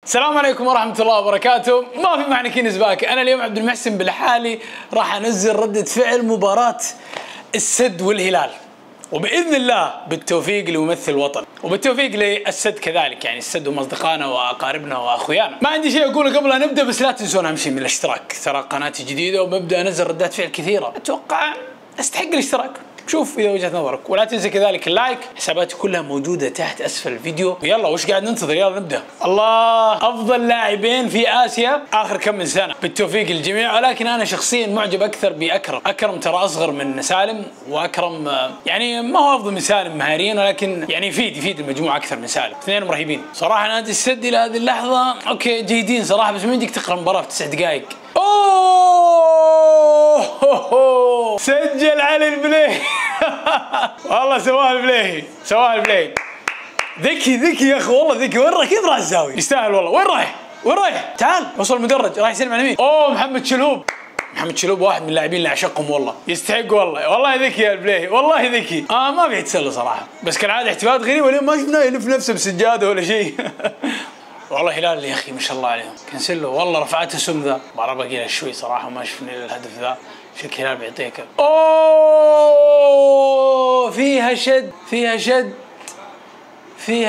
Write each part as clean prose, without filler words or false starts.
السلام عليكم ورحمة الله وبركاته. ما في معنى كنز باك. أنا اليوم عبد المحسن بالحالي راح أنزل ردة فعل مباراة السد والهلال، وبإذن الله بالتوفيق لممثل الوطن وبالتوفيق للسد كذلك، يعني السد هم أصدقائنا وأقاربنا وأخويانا. ما عندي شيء أقوله قبل أن نبدأ، بس لا تنسون أهم شيء من الاشتراك، ترى قناتي جديدة وببدأ أنزل ردات فعل كثيرة أتوقع استحق الاشتراك. شوف إذا وجهة نظرك، ولا تنسى كذلك اللايك، حساباتي كلها موجودة تحت أسفل الفيديو. ويلا وش قاعد ننتظر؟ يلا نبدأ. الله، أفضل لاعبين في آسيا آخر كم من سنة، بالتوفيق للجميع. ولكن أنا شخصيا معجب أكثر بأكرم. أكرم ترى أصغر من سالم، وأكرم يعني ما هو أفضل من سالم مهاريا، ولكن يعني يفيد المجموعة أكثر من سالم. اثنينهم رهيبين صراحة. نادي السد إلى هذه اللحظة أوكي جيدين صراحة، بس ما يمديك تقرأ المباراة في 9 دقائق. أوه سجل علي البليهي. والله سواها البليهي، سواها البليهي. ذكي يا اخي، والله ذكي. وين رايح؟ كيف راح الزاوية؟ يستاهل والله. وين رايح؟ تعال وصل المدرج، راح يسلم على مين؟ اوه محمد شلهوب. محمد شلهوب واحد من اللاعبين اللي اعشقهم، والله يستحق. والله ذكي يا البليهي، والله ذكي. ما بيتسلى صراحة، بس كالعادة احتفالات غريبة اليوم، ما شفناه يلف نفسه بسجادة ولا شيء. والله هلال يا اخي ما شاء الله عليهم. كنسلو والله رفعته سم ذا، مباراة باقي لها شوي صراحة، ما شفنا الهدف ذا. شكل هلال بيعطيك. اوه فيها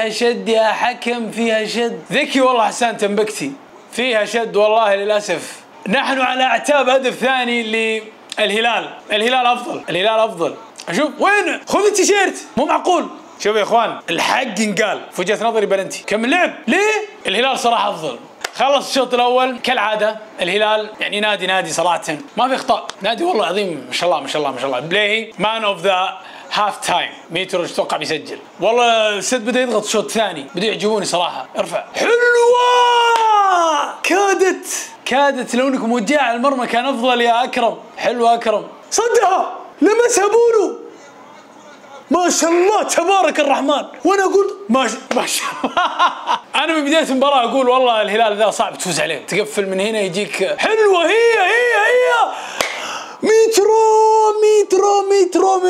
شد يا حكم، فيها شد. ذكي والله حسان تنبكتي، فيها شد والله للاسف. نحن على اعتاب هدف ثاني للهلال. الهلال افضل. اشوف وين، خذ التيشيرت، مو معقول. شوف يا اخوان، الحق ينقال، في وجهة نظري بلنتي. كم اللعب؟ ليه؟ الهلال صراحة افضل. خلص الشوط الاول كالعاده، الهلال يعني نادي صراحه ما في اخطاء، نادي والله عظيم ما شاء الله. بليهي مان اوف ذا هاف تايم. ميترو اتوقع بيسجل. والله السد بدا يضغط الشوط الثاني، بدا يعجبوني صراحه. ارفع حلوه، كادت لو انك موجهه على المرمى كان افضل يا اكرم. حلوه اكرم، صدها لمسها بونو، ما شاء الله تبارك الرحمن. وانا اقول ما شاء الله. انا من بدايه المباراه اقول والله الهلال ذا صعب تفوز عليه، تقفل من هنا يجيك. حلوه هي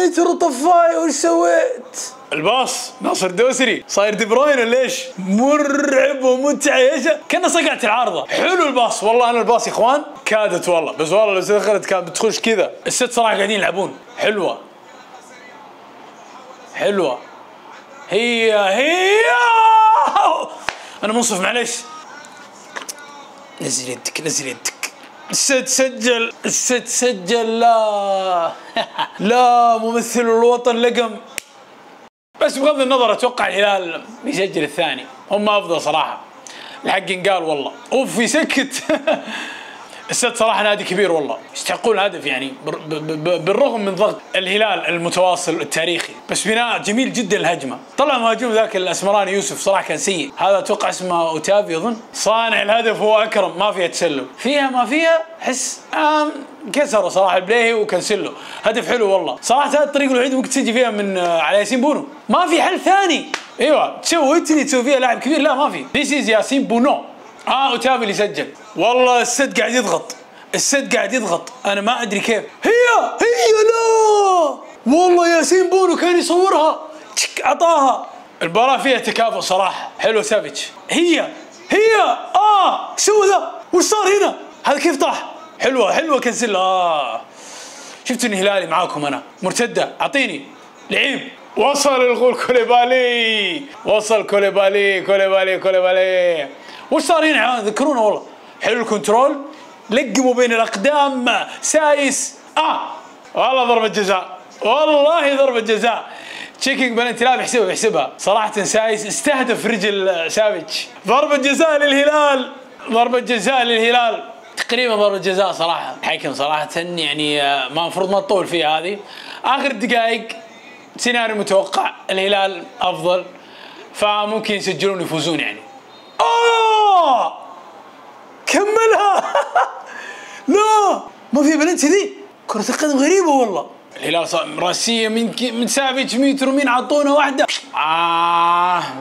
مترو طفاي. وش سويت؟ الباص ناصر دوسري صاير دي بروين ولا ايش؟ مرعب ومتعه. ايش كنا صقعت العارضه. حلو الباص، والله انا الباص يا اخوان كادت والله، بس والله لو دخلت كانت بتخش كذا. الست صراحه قاعدين يلعبون. حلوه هي انا منصف معليش. نزل يدك. السد سجل. لا ممثل الوطن لقم. بس بغض النظر اتوقع الهلال بيسجل الثاني، هم افضل صراحه. الحق ينقال والله. اوف يسكت. السد صراحه نادي كبير والله، يستحقون الهدف يعني بالرغم من ضغط الهلال المتواصل التاريخي. بس بناء جميل جدا الهجمه. طلع مهاجم ذاك الاسمراني يوسف صراحه كان سيء. هذا اتوقع اسمه اوتافي اظن. صانع الهدف هو اكرم. ما فيها تسلل، ما فيها حس. كسروا صراحه البليهي وكنسلوا. هدف حلو والله صراحه. هذه الطريقه الوحيده ممكن تسجل فيها من على ياسين بونو، ما في حل ثاني. ايوه تسوي فيها لاعب كبير، لا ما في. ذيس از ياسين بونو. اوتافي اللي سجل. والله السد قاعد يضغط. انا ما ادري كيف. هي لا والله ياسين بونو كان يصورها، عطاها. المباراة فيها تكافؤ صراحة. حلو سافيتش. هي سوى ذا. وش صار هنا؟ هذا كيف طاح؟ حلوة كنسل. شفت اني هلالي معاكم انا. مرتدة، اعطيني لعيب. وصل الغول كوليبالي. وش صار هنا؟ ذكرونا والله. حلو الكنترول، لقموا بين الاقدام سايس. والله ضربة جزاء. تشيكينج بلنتي، لا بيحسبها صراحة. سايس استهدف رجل سافيتش. ضربة جزاء للهلال. تقريبا ضربة جزاء صراحة. الحكم صراحة يعني ما المفروض ما تطول فيها هذه. آخر دقائق سيناريو متوقع، الهلال أفضل، فممكن يسجلون يفوزون يعني. كملها. لا ما في بلنتي ذي. كرة القدم غريبة والله. الهلال راسية من سافيتش. ميترو مين عطونا واحدة.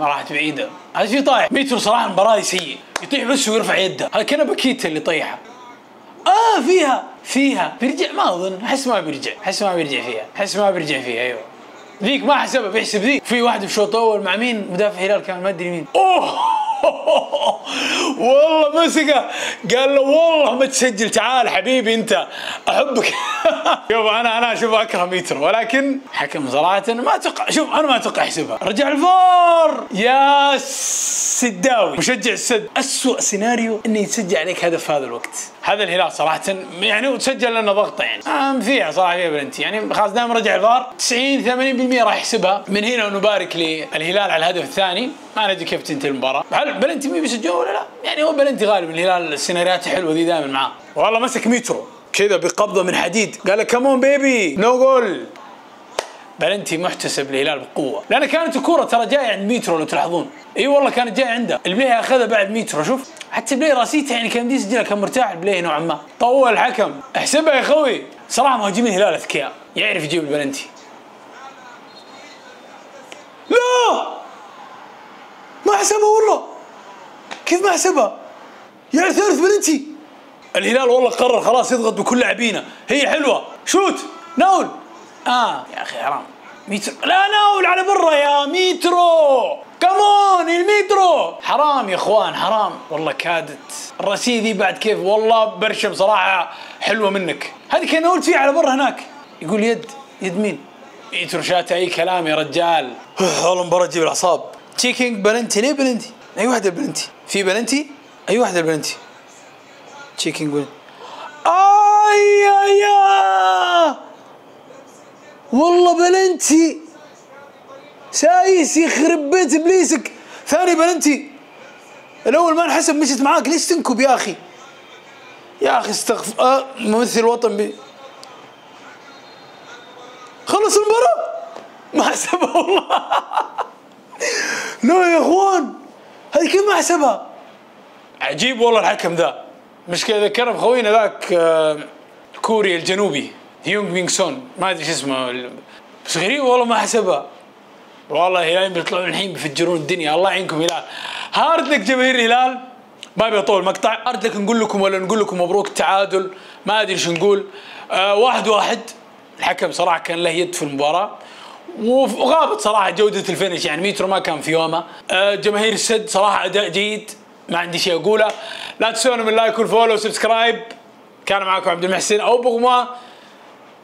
راحت بعيدة. هذا في طايح. ميترو صراحة المباراة سيء، يطيح بس ويرفع يده. هذا كان باكيتا اللي طيحها. فيها بيرجع. ما اظن، احس ما بيرجع فيها. ايوه ذيك ما حسبها، بيحسب ذيك. في واحد في الشوط الاول مع مين؟ مدافع الهلال كان ما ادري مين. والله مسكه قال له والله ما تسجل، تعال حبيبي انت احبك. شوف انا اشوف اكره ميترو، ولكن حكم صراحه ما اتوقع، شوف انا ما اتوقع يحسبها. رجع الفار يا سداوي مشجع السد، اسوء سيناريو انه يتسجل عليك هدف في هذا الوقت. هذا الهلال صراحه يعني وتسجل لنا ضغطه يعني فيها صراحه فيها بلنتي يعني خلاص دام رجع الفار 90 80% راح يحسبها من هنا، ونبارك للهلال على الهدف الثاني. ما ندري كيف تنتهي المباراه، هل بلنتي مي بيسجلون ولا لا؟ يعني هو بلنتي غالب، الهلال السيناريوهات حلوه ذي دائما معاه. والله مسك ميترو كذا بقبضه من حديد قال له كمون بيبي نو جول. بلنتي محتسب للهلال بقوه، لان كانت الكوره ترى جايه عند ميترو لو تلاحظون. اي والله كانت جايه عنده، البلاي اخذها بعد ميترو. شوف حتى البلاي راسيته يعني كان بدي يسجلها، كان مرتاح البلاي نوعا ما. طول الحكم احسبها يا خوي. صراحه مهاجمين الهلال اذكياء، يعرف يجيب البلنتي. لا ما حسبها والله، كيف ما حسبها؟ يعني ثالث بلنتي. الهلال والله قرر خلاص يضغط بكل لاعبينه، هي حلوه شوت ناول. يا اخي حرام ميترو، لا ناول على برا يا ميترو، كمون الميترو. حرام يا اخوان حرام والله، كادت الرسية ذي بعد كيف والله برشم صراحه حلوه منك. هذه كان ناولت فيها على برا هناك، يقول يد مين؟ ميترو شات اي كلام يا رجال. والله مباراه تجيب الاعصاب. تشيكينج بلنتي، ليه بلنتي؟ اي واحده بلنتي، في بلنتي اي واحده بلنتي. تشيكينج بلنتي. يا والله بلنتي سايس يخرب بيت ابليسك. ثاني بلنتي، الاول ما انحسب مشيت معاك، ليش تنكب يا اخي؟ يا اخي استغفر ممثل وطن خلص المباراة ما حسبها والله. لا يا اخوان هذه كيف ما حسبها؟ عجيب والله الحكم ذا. مشكلة ذكرنا بخوينا ذاك كوريا الجنوبي يونغ مينغ سون، ما ادري شو اسمه، بس غريب والله ما حسبها. والله الهلال بيطلعون الحين بيفجرون الدنيا، الله يعينكم هلال. هارد لك جماهير الهلال، ما بيطول مقطع. هارد لك نقول لكم ولا نقول لكم مبروك تعادل، ما ادري شو نقول. 1-1. الحكم صراحه كان له يد في المباراه، وغابت صراحه جوده الفينش، يعني ميترو ما كان في يومه. جماهير السد صراحه اداء جيد، ما عندي شيء اقوله. لا تنسون من لايك والفولو وسبسكرايب. كان معكم عبد المحسن او بغما،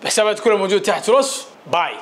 حسابات كلها موجود تحت في الوصف. باي.